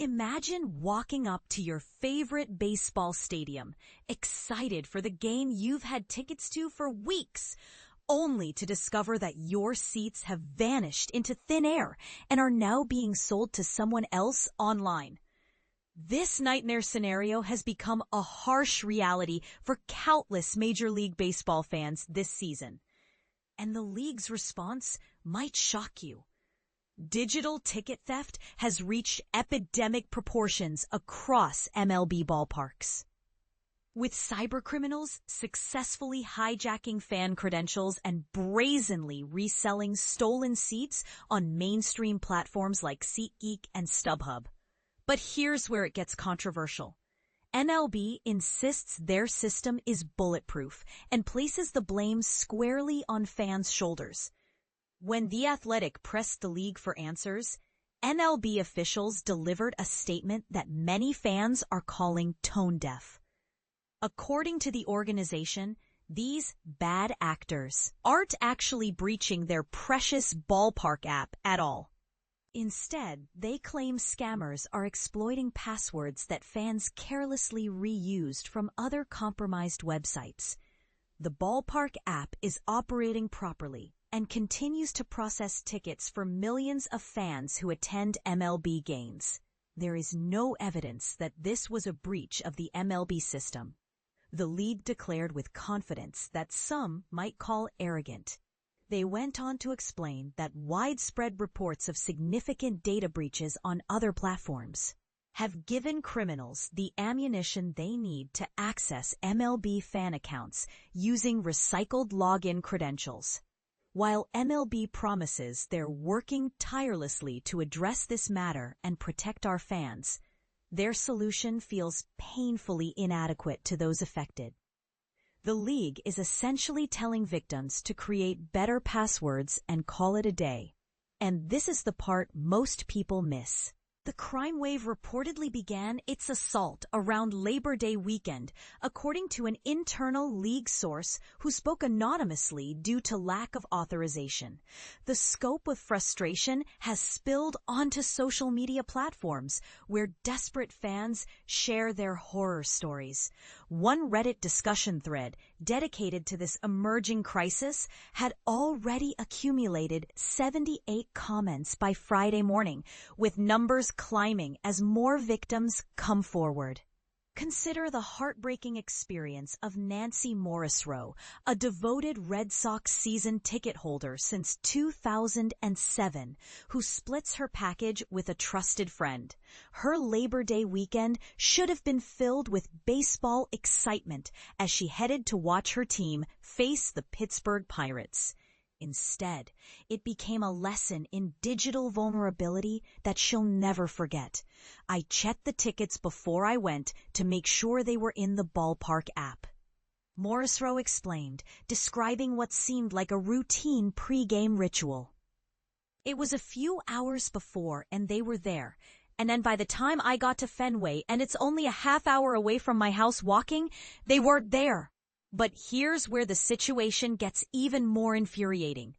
Imagine walking up to your favorite baseball stadium, excited for the game you've had tickets to for weeks, only to discover that your seats have vanished into thin air and are now being sold to someone else online. This nightmare scenario has become a harsh reality for countless Major League Baseball fans this season. And the league's response might shock you. Digital ticket theft has reached epidemic proportions across MLB ballparks. With cybercriminals successfully hijacking fan credentials and brazenly reselling stolen seats on mainstream platforms like SeatGeek and StubHub. But here's where it gets controversial. MLB insists their system is bulletproof and places the blame squarely on fans' shoulders. When The Athletic pressed the league for answers, MLB officials delivered a statement that many fans are calling tone-deaf. According to the organization, these bad actors aren't actually breaching their precious ballpark app at all. Instead, they claim scammers are exploiting passwords that fans carelessly reused from other compromised websites. The ballpark app is operating properly and continues to process tickets for millions of fans who attend MLB games. There is no evidence that this was a breach of the MLB system. The league declared with confidence that some might call arrogant. They went on to explain that widespread reports of significant data breaches on other platforms have given criminals the ammunition they need to access MLB fan accounts using recycled login credentials. While MLB promises they're working tirelessly to address this matter and protect our fans, their solution feels painfully inadequate to those affected. The league is essentially telling victims to create better passwords and call it a day. And this is the part most people miss. The crime wave reportedly began its assault around Labor Day weekend, according to an internal league source who spoke anonymously due to lack of authorization. The scope of frustration has spilled onto social media platforms, where desperate fans share their horror stories. One Reddit discussion thread dedicated to this emerging crisis had already accumulated 78 comments by Friday morning, with numbers climbing as more victims come forward. Consider the heartbreaking experience of Nancy Morrisroe, a devoted Red Sox season ticket holder since 2007, who splits her package with a trusted friend. Her Labor Day weekend should have been filled with baseball excitement as she headed to watch her team face the Pittsburgh Pirates. Instead, it became a lesson in digital vulnerability that she'll never forget. I checked the tickets before I went to make sure they were in the ballpark app. Morrisroe explained, describing what seemed like a routine pre-game ritual. It was a few hours before and they were there. And then by the time I got to Fenway, and it's only a half hour away from my house walking, they weren't there. But here's where the situation gets even more infuriating.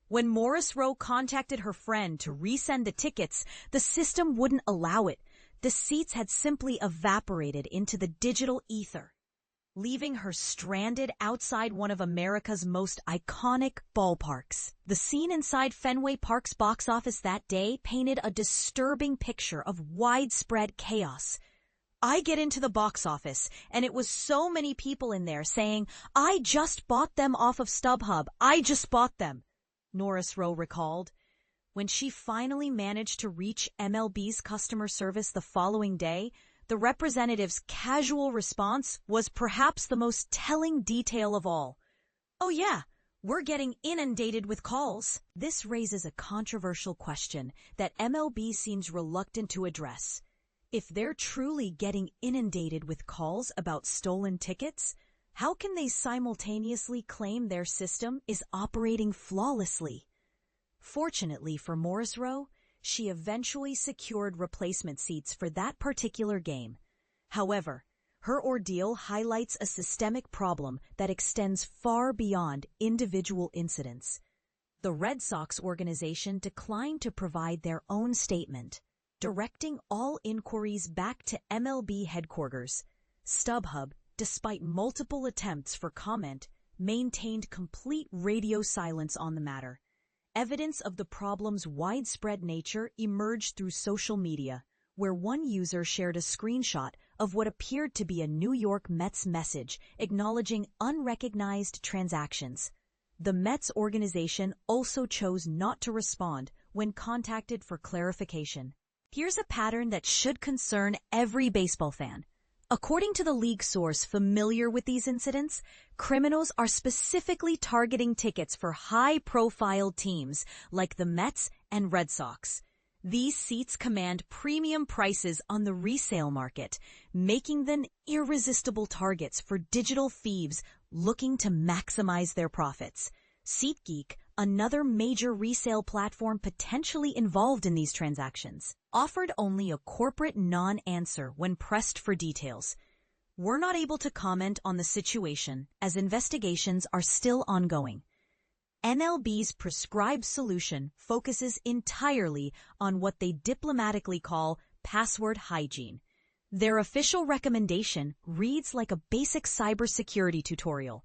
When Morrisroe contacted her friend to resend the tickets, the system wouldn't allow it. The seats had simply evaporated into the digital ether, leaving her stranded outside one of America's most iconic ballparks. The scene inside Fenway Park's box office that day painted a disturbing picture of widespread chaos. I get into the box office, and it was so many people in there saying, "I just bought them off of StubHub. I just bought them," Morrisroe recalled. When she finally managed to reach MLB's customer service the following day, the representative's casual response was perhaps the most telling detail of all. "Oh yeah, we're getting inundated with calls." This raises a controversial question that MLB seems reluctant to address. If they're truly getting inundated with calls about stolen tickets, how can they simultaneously claim their system is operating flawlessly? Fortunately for Morrisroe, she eventually secured replacement seats for that particular game. However, her ordeal highlights a systemic problem that extends far beyond individual incidents. The Red Sox organization declined to provide their own statement. directing all inquiries back to MLB headquarters. StubHub, despite multiple attempts for comment, maintained complete radio silence on the matter. Evidence of the problem's widespread nature emerged through social media, where one user shared a screenshot of what appeared to be a New York Mets message acknowledging unrecognized transactions. The Mets organization also chose not to respond when contacted for clarification. Here's a pattern that should concern every baseball fan. According to the league source familiar with these incidents, criminals are specifically targeting tickets for high-profile teams like the Mets and Red Sox. These seats command premium prices on the resale market, making them irresistible targets for digital thieves looking to maximize their profits. SeatGeek, another major resale platform potentially involved in these transactions, offered only a corporate non-answer when pressed for details. We're not able to comment on the situation as investigations are still ongoing. MLB's prescribed solution focuses entirely on what they diplomatically call password hygiene. Their official recommendation reads like a basic cybersecurity tutorial.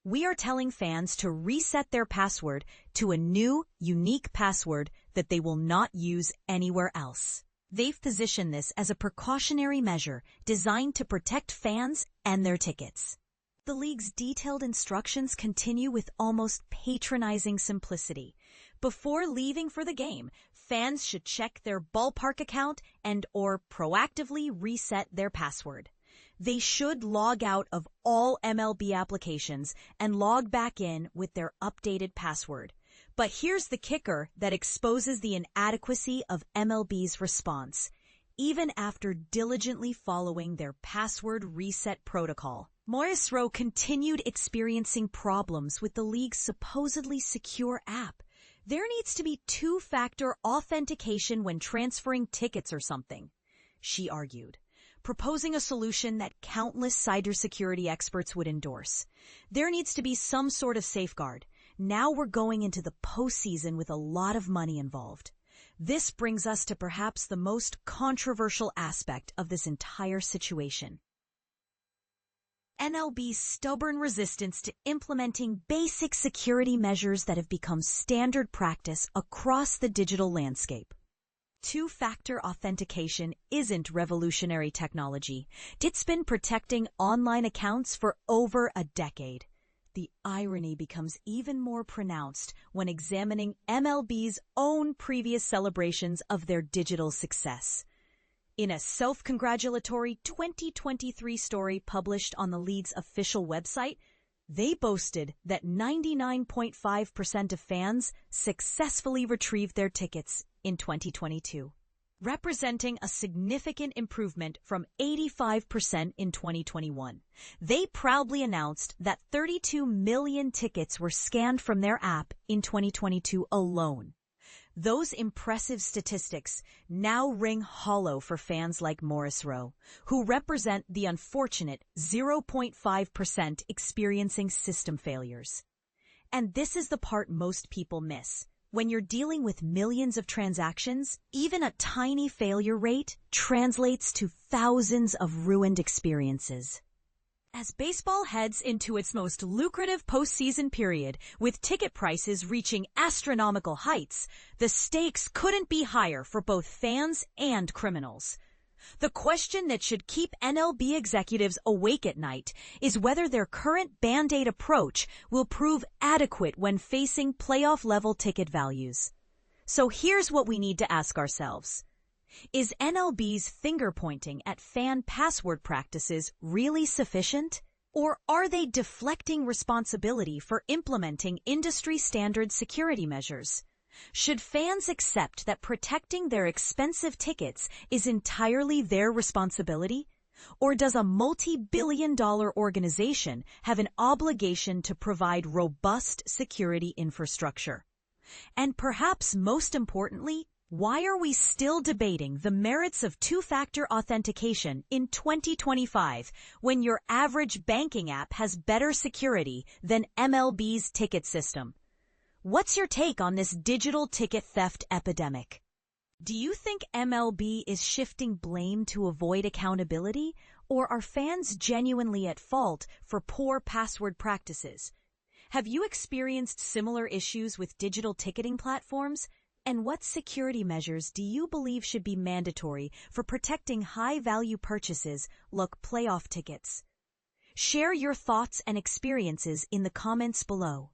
We are telling fans to reset their password to a new, unique password that they will not use anywhere else. They've positioned this as a precautionary measure designed to protect fans and their tickets. The league's detailed instructions continue with almost patronizing simplicity. Before leaving for the game, fans should check their ballpark account and/or proactively reset their password. They should log out of all MLB applications and log back in with their updated password. But here's the kicker that exposes the inadequacy of MLB's response. Even after diligently following their password reset protocol, Morris Rowe continued experiencing problems with the league's supposedly secure app. There needs to be two-factor authentication when transferring tickets or something, she argued, proposing a solution that countless cybersecurity experts would endorse. There needs to be some sort of safeguard. Now we're going into the postseason with a lot of money involved. This brings us to perhaps the most controversial aspect of this entire situation. MLB's stubborn resistance to implementing basic security measures that have become standard practice across the digital landscape. Two-factor authentication isn't revolutionary technology. It's been protecting online accounts for over a decade. The irony becomes even more pronounced when examining MLB's own previous celebrations of their digital success. In a self-congratulatory 2023 story published on the league's official website, they boasted that 99.5% of fans successfully retrieved their tickets in 2022, representing a significant improvement from 85% in 2021. They proudly announced that 32 million tickets were scanned from their app in 2022 alone. Those impressive statistics now ring hollow for fans like Morris Rowe, who represent the unfortunate 0.5% experiencing system failures. And this is the part most people miss. When you're dealing with millions of transactions, even a tiny failure rate translates to thousands of ruined experiences. As baseball heads into its most lucrative postseason period, with ticket prices reaching astronomical heights, the stakes couldn't be higher for both fans and criminals. The question that should keep MLB executives awake at night is whether their current Band-Aid approach will prove adequate when facing playoff-level ticket values. So here's what we need to ask ourselves. Is MLB's finger-pointing at fan password practices really sufficient? Or are they deflecting responsibility for implementing industry-standard security measures? Should fans accept that protecting their expensive tickets is entirely their responsibility? Or does a multi-billion-dollar organization have an obligation to provide robust security infrastructure? And perhaps most importantly, why are we still debating the merits of two-factor authentication in 2025 when your average banking app has better security than MLB's ticket system? What's your take on this digital ticket theft epidemic? Do you think MLB is shifting blame to avoid accountability, or are fans genuinely at fault for poor password practices? Have you experienced similar issues with digital ticketing platforms? And what security measures do you believe should be mandatory for protecting high-value purchases like playoff tickets? Share your thoughts and experiences in the comments below.